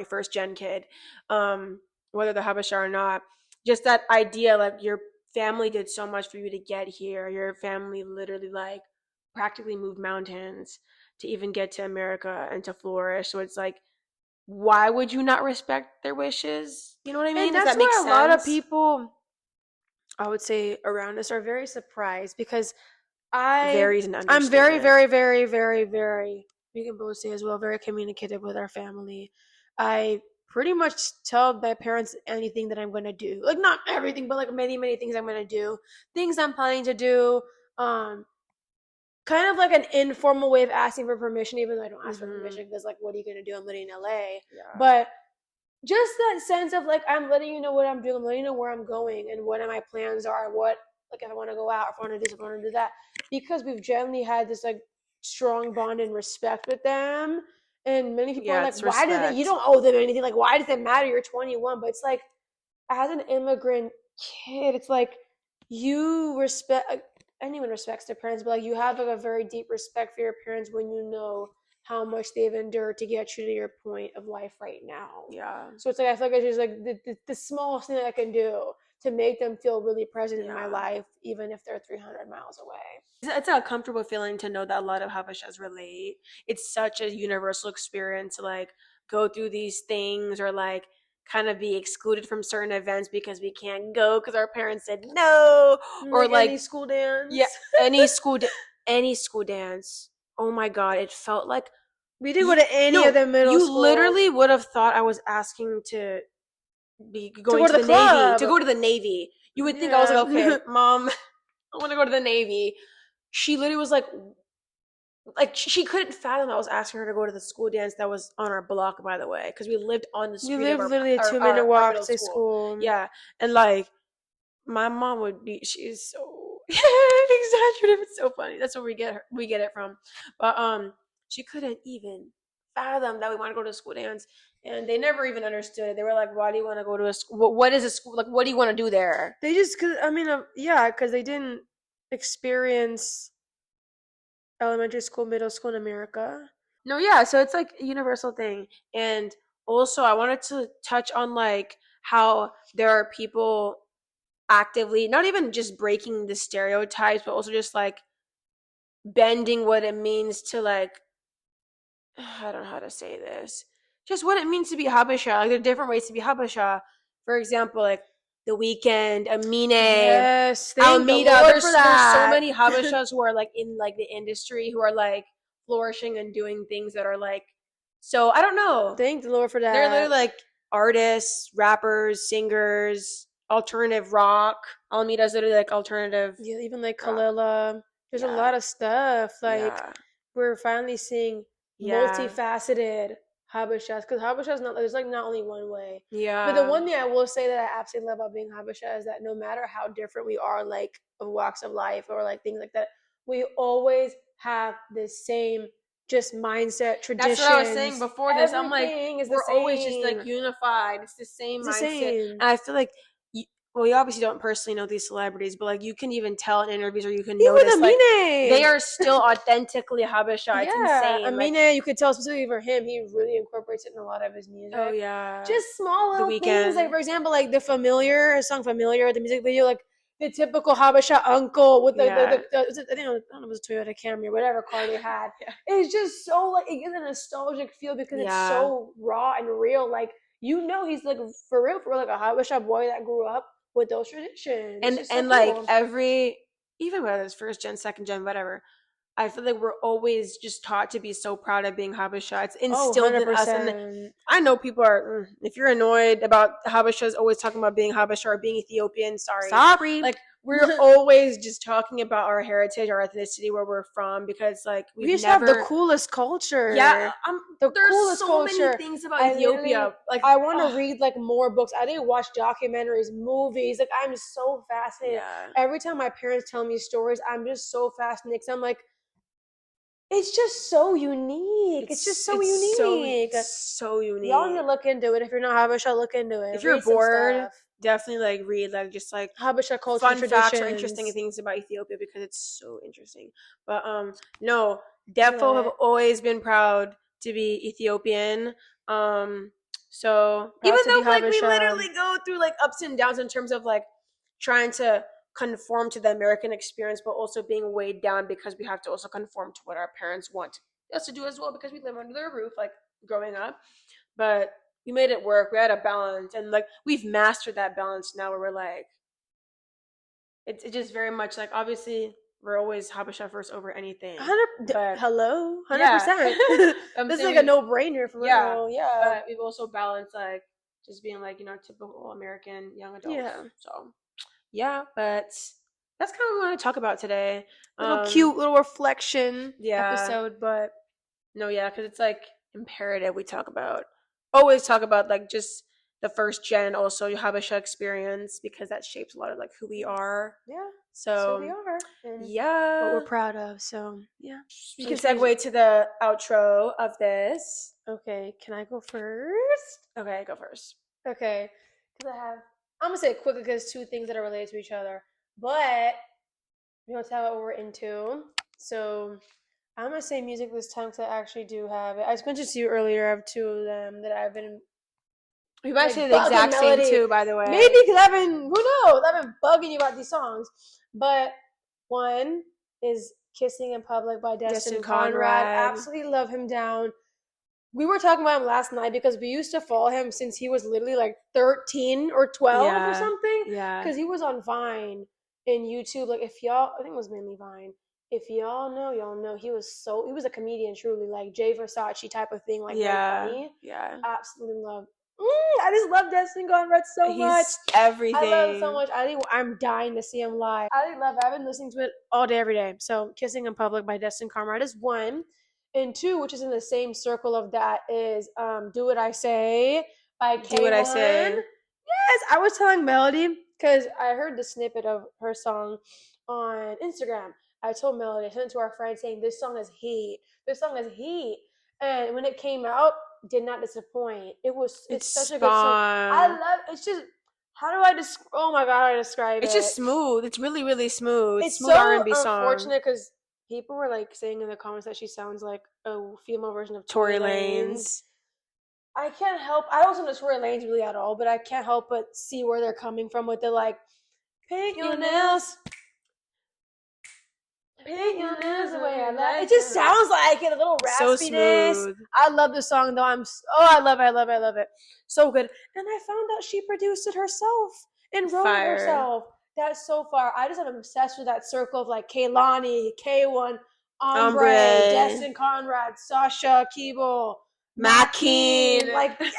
first gen kid, whether they're Habesha or not, just that idea, like your family did so much for you to get here. Your family literally like practically moved mountains to even get to America and to flourish. So it's like, why would you not respect their wishes? You know what I mean? And that's why a lot of people, I would say, around us are very surprised because I'm very, very, very, very, very, we can both say as well, very communicative with our family. I pretty much tell my parents anything that I'm going to do. Like, not everything, but like many things I'm going to do. Things I'm planning to do. Kind of like an informal way of asking for permission, even though I don't ask for permission because, like, what are you going to do? I'm living in LA. Yeah. But just that sense of, like, I'm letting you know what I'm doing. I'm letting you know where I'm going and what my plans are. What, like, if I want to go out, if I want to do this, if I want to do that. Because we've generally had this, like, strong bond and respect with them. And many people are like, why did you don't owe them anything. Like, why does it matter? You're 21. But it's like, as an immigrant kid, it's like you respect, anyone respects their parents, but like you have like a very deep respect for your parents when you know how much they've endured to get you to your point of life right now. Yeah. So it's like, I feel like it's just like the smallest thing that I can do to make them feel really present in my life, even if they're 300 miles away. It's a comfortable feeling to know that a lot of Habeshas relate. It's such a universal experience to like go through these things or like kind of be excluded from certain events because we can't go because our parents said no, or like any school dance. Yeah, any school dance. Oh my god, it felt like we didn't go to any of the middle school. You literally would have thought I was asking to be going to the Navy, to go to the Navy. You would think I was like, okay, Mom, I want to go to the Navy. She literally was like she couldn't fathom I was asking her to go to the school dance that was on our block, by the way, because we lived on the street. We lived literally a 2-minute walk to school. Yeah, and like my mom would be, she's so exaggerative. It's so funny. That's where we get it from. But she couldn't even fathom that we want to go to a school dance, and they never even understood. They were like, "Why do you want to go to a school? What is a school? Like, what do you want to do there?" They just, because they didn't experience elementary school, middle school in America. No, yeah, so it's like a universal thing. And also I wanted to touch on like how there are people actively not even just breaking the stereotypes, but also just like bending what it means to like, I don't know how to say this, just what it means to be Habesha. Like there are different ways to be Habesha. For example, like The Weeknd, Amine, yes, Almeida. There's so many Habeshas who are like in like the industry who are like flourishing and doing things that are like, so I don't know. Thank the Lord for that. They're literally like artists, rappers, singers, alternative rock. Almeida's literally like alternative. Yeah, even like Kalila. There's a lot of stuff. Like we're finally seeing multifaceted Habeshas, because Habesha is not, there's like not only one way. Yeah. But the one thing I will say that I absolutely love about being Habesha is that no matter how different we are, like of walks of life or like things like that, we always have the same just mindset, traditions. That's what I was saying before this. I'm like, we're always just like unified. It's the same mindset. And I feel like, well, you obviously don't personally know these celebrities, but like you can even tell in interviews, or you can notice like they are still authentically Habesha. It's insane. Amine, like, you could tell specifically for him, he really incorporates it in a lot of his music. Oh yeah, just small little things. Like for example, like the song "Familiar," the music video, like the typical Habesha uncle with the I don't know if it was a Toyota Camry or whatever car they had. It's just so like it gives a nostalgic feel because it's so raw and real. Like he's like for real, like a Habesha boy that grew up with those traditions. And like every, even whether it's first gen, second gen, whatever, I feel like we're always just taught to be so proud of being Habesha. It's instilled in us. And I know people are, if you're annoyed about Habeshas always talking about being Habesha or being Ethiopian, sorry. Like, we're always just talking about our heritage, our ethnicity, where we're from, because like we just have the coolest culture. Yeah, there's so many things about Ethiopia. Like, I want to read like more books. I didn't watch documentaries, movies. Like, I'm so fascinated. Yeah. Every time my parents tell me stories, I'm just so fascinated. I'm like, it's just so unique. It's just so unique. So unique. Y'all need to look into it. If you're not Habesha, look into it. If you're bored, definitely like read like just like Habesha culture, fun facts or interesting things about Ethiopia, because it's so interesting. But no, defo have always been proud to be Ethiopian. So even though like we literally go through like ups and downs in terms of like trying to conform to the American experience, but also being weighed down because we have to also conform to what our parents want us to do as well, because we live under their roof, like growing up. But we made it work. We had a balance, and like we've mastered that balance now, where we're like, it's just very much like, obviously we're always Habesha first over anything. 100%. This is like a no-brainer for real. Yeah. But we've also balanced like just being like, typical American young adults. Yeah. So yeah, but that's kind of what I want to talk about today. Cute little reflection episode, but no, yeah, because it's like imperative we always talk about like just the first gen, also your Habesha experience, because that shapes a lot of like who we are. Yeah. So who we are. And yeah. what we're proud of. So yeah. You can segue to the outro of this. Okay, can I go first? Okay, go first. Okay, because I'm gonna say it quickly because two things that are related to each other. But you know, tell what we're into. So I'm gonna say music this time because I actually do have it. I mentioned to you earlier, I have two of them that I've been. You might say the exact same too, by the way. Maybe because who knows? I've been bugging you about these songs. But one is "Kissing in Public" by Destin Conrad. Absolutely love him down. We were talking about him last night because we used to follow him since he was literally like 13 or 12 or something. Yeah. Because he was on Vine in YouTube. Like, if y'all, I think it was mainly Vine. If y'all know, he was a comedian, truly, like Jay Versace type of thing, like very funny. Yeah. Absolutely love. I just love Destin Conrad so much. Everything. I love him so much. I'm dying to see him live. I love it. I've been listening to it all day, every day. So, "Kissing in Public" by Destin Conrad is one. And two, which is in the same circle of that, is "Do What I Say" by K1. Do What I Say. Yes, I was telling Melody, because I heard the snippet of her song on Instagram. I told Melody, I sent it to our friend saying, this song is heat. This song is heat. And when it came out, did not disappoint. It's such a good song. I love it's just, how do I oh my god, I describe it? It's just smooth. It's really, really smooth. It's smooth so R&B song. Unfortunate because people were like saying in the comments that she sounds like a female version of Tory Lanez. I can't help, I don't listen to Tory Lanez really at all, but I can't help but see where they're coming from with the like, paint your nails. Paint your nails the way I like. It just sounds like it, a little raspiness. So smooth. I love the song though. I love it. So good. And I found out she produced it herself and wrote it herself. That's so far. I just am obsessed with that circle of like Kehlani, K1, Ombre, Destin Conrad, Sasha, Keeble, Makeen. Like, yes!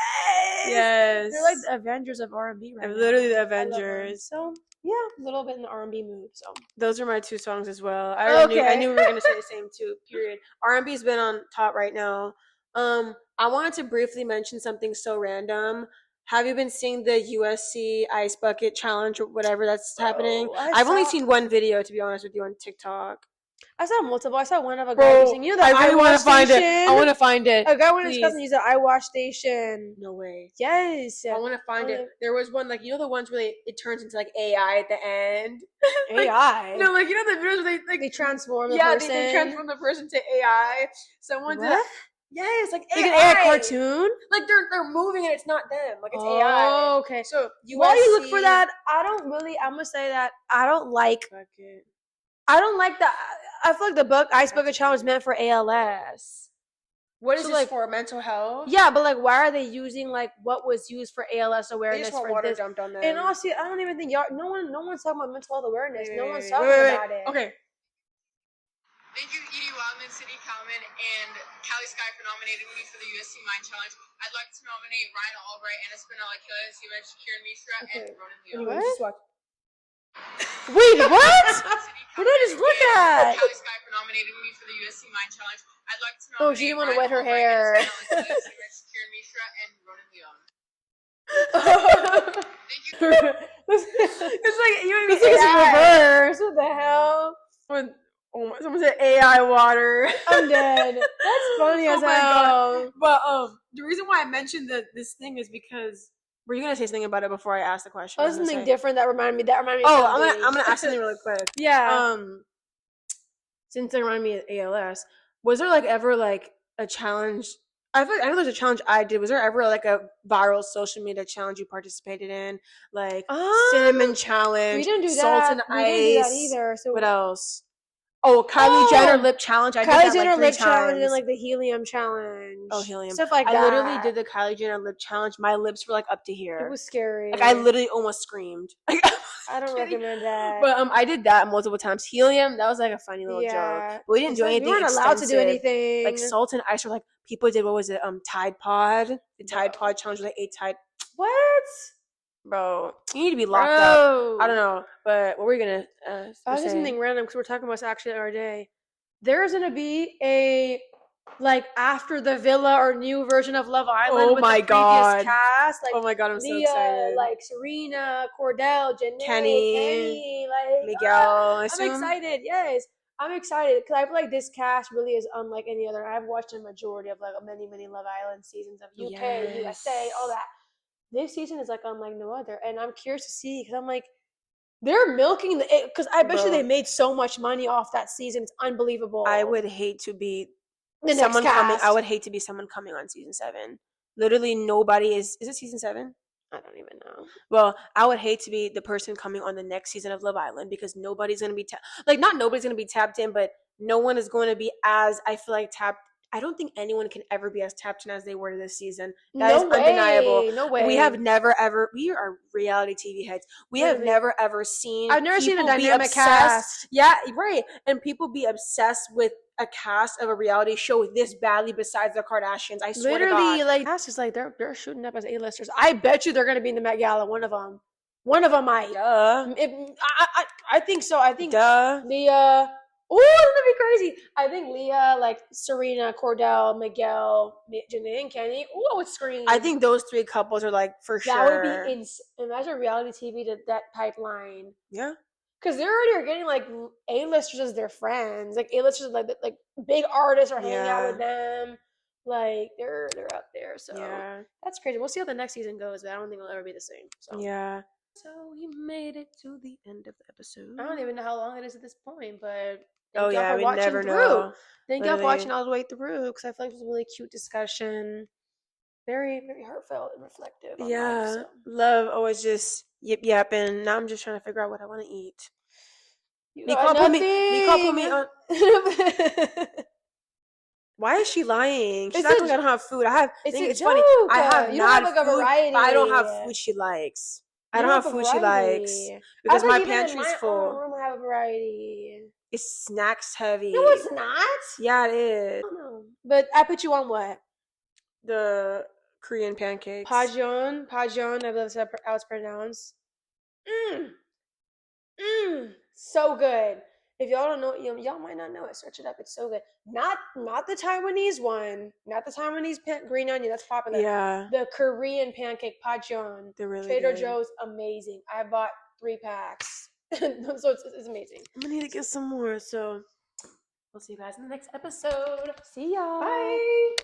Yes. They're like the Avengers of R&B right now. Literally the Avengers. So, yeah, a little bit in the R&B mood. So those are my two songs as well. I knew we were going to say the same too, period. R&B's been on top right now. I wanted to briefly mention something so random. Have you been seeing the USC Ice Bucket Challenge or whatever that's happening? I've only seen one video, to be honest with you, on TikTok. I saw multiple. I saw one of a guy using, I really want to find it. I want to find it. A guy went to discuss and used an iWatch station. No way. Yes. I want to find it. There was one, like, the ones where it turns into, like, AI at the end. AI? No, like, the videos where they transform the person? Yeah, they transform the person to AI. Someone did that. Yes, like AI. Like an AI cartoon? Like, they're moving and it's not them. Like, it's AI. Oh, okay. So, while you look for that, I'm going to say that I don't like that. I feel like the Ice Bucket Challenge is meant for ALS. What is this for? Mental health? Yeah, but like, why are they using like what was used for ALS awareness? They just want water dumped on them. And honestly, I don't even think no one's talking about mental health awareness. No one's talking about it. Okay. Thank you, Edie. Wildman City Kalman and Callie Sky for nominating me for the USC Mind Challenge. I'd like to nominate Ryan Albright, Anna Spinella, Kayla Kieran Mishra, and Ronan Leo. What? Wait, what? What did I just look at? Callie Sky for nominating me for the USC Mind Challenge. I'd like to nominate Oh, she didn't want to wet her hair. Kieran Mishra, and Ronan Leon. It's like you it's like a reverse. What the hell? Someone said AI water. I'm dead. That's funny as hell. But the reason why I mentioned this thing is because were you gonna say something about it before I asked the question? Oh, something different that reminded me. Oh, I'm gonna ask something really quick. Yeah. Since it reminded me of ALS, was there like ever like a challenge? I know there's a challenge I did. Was there ever like a viral social media challenge you participated in, like cinnamon challenge? We didn't do salt that. and we ice. Didn't do that either. So what else? Oh, Kylie Jenner lip challenge. I did that like 3 times. Challenge and like the helium challenge. Oh, helium. Stuff like that. I literally did the Kylie Jenner lip challenge. My lips were like up to here. It was scary. Like I literally almost screamed. I don't recommend that. But I did that multiple times. Helium, that was like a funny little joke. But we didn't do anything. We weren't allowed to do anything. Like salt and ice, or like people did. What was it? Tide Pod. The Tide Pod challenge was like 8 Tide. What? Bro, you need to be locked up. I don't know. But what were we gonna? I was just something random because we're talking about this actually our day. There's gonna be a like after the villa or new version of Love Island with the previous cast. Like, oh my god, I'm Leah, so excited. Like Serena, Cordell, Janae, Kenny, like Miguel. I'm excited. Yes, I'm excited because I feel like this cast really is unlike any other. I've watched a majority of like many Love Island seasons of UK, USA, all that. This season is like unlike no other, and I'm curious to see because I'm like. They're milking because I bet you they made so much money off that season. It's unbelievable. I would hate to be someone coming. I would hate to be someone coming on season 7. Literally, nobody is. Is it season 7? I don't even know. Well, I would hate to be the person coming on the next season of Love Island because nobody's gonna be not nobody's gonna be tapped in, but no one is going to be as I feel like tapped. I don't think anyone can ever be as tapped in as they were this season. That is undeniable. No way. We have never ever. We are reality TV heads. We have never ever seen. I've never seen a dynamic cast. Yeah, right. And people be obsessed with a cast of a reality show this badly. Besides the Kardashians, I swear to God. Literally, like cast is like they're shooting up as A-listers. I bet you they're gonna be in the Met Gala. One of them might. Duh. I think so. I think Duh. Leah. Oh, that'd be crazy. I think Leah, like Serena, Cordell, Miguel, Janae, and Kenny. Oh, I would scream. I think those 3 couples are like for sure. That would be imagine reality TV to that pipeline. Yeah. Because they already are getting like A-listers as their friends. Like A-listers, like big artists are hanging out with them. Like they're up there. So that's crazy. We'll see how the next season goes, but I don't think it'll ever be the same. So yeah. So we made it to the end of the episode. I don't even know how long it is at this point, but we never know. Thank y'all for watching all the way through because I feel like it was a really cute discussion. Very, very heartfelt and reflective. Yeah. Love always just yapping. Now I'm just trying to figure out what I want to eat. Nicole put me on. Why is she lying? She's not going to have food. It's funny. I have not like food, but I don't have food she likes. I don't have food she likes because my pantry's full. Room I have a variety. It's snacks heavy. No, it's not. Yeah, it is. I don't know. But I put you on what? The Korean pancakes. Pajeon. I believe that's how it's pronounced. So good. If y'all don't know, y'all might not know it. Search it up. It's so good. Not the Taiwanese one. Not the Taiwanese green onion. That's popular. Yeah. The Korean pancake Pajeon. They're really Trader good. Joe's, amazing. I bought 3 packs. So it's amazing. I'm gonna need to get some more. So we'll see you guys in the next episode. See y'all. Bye.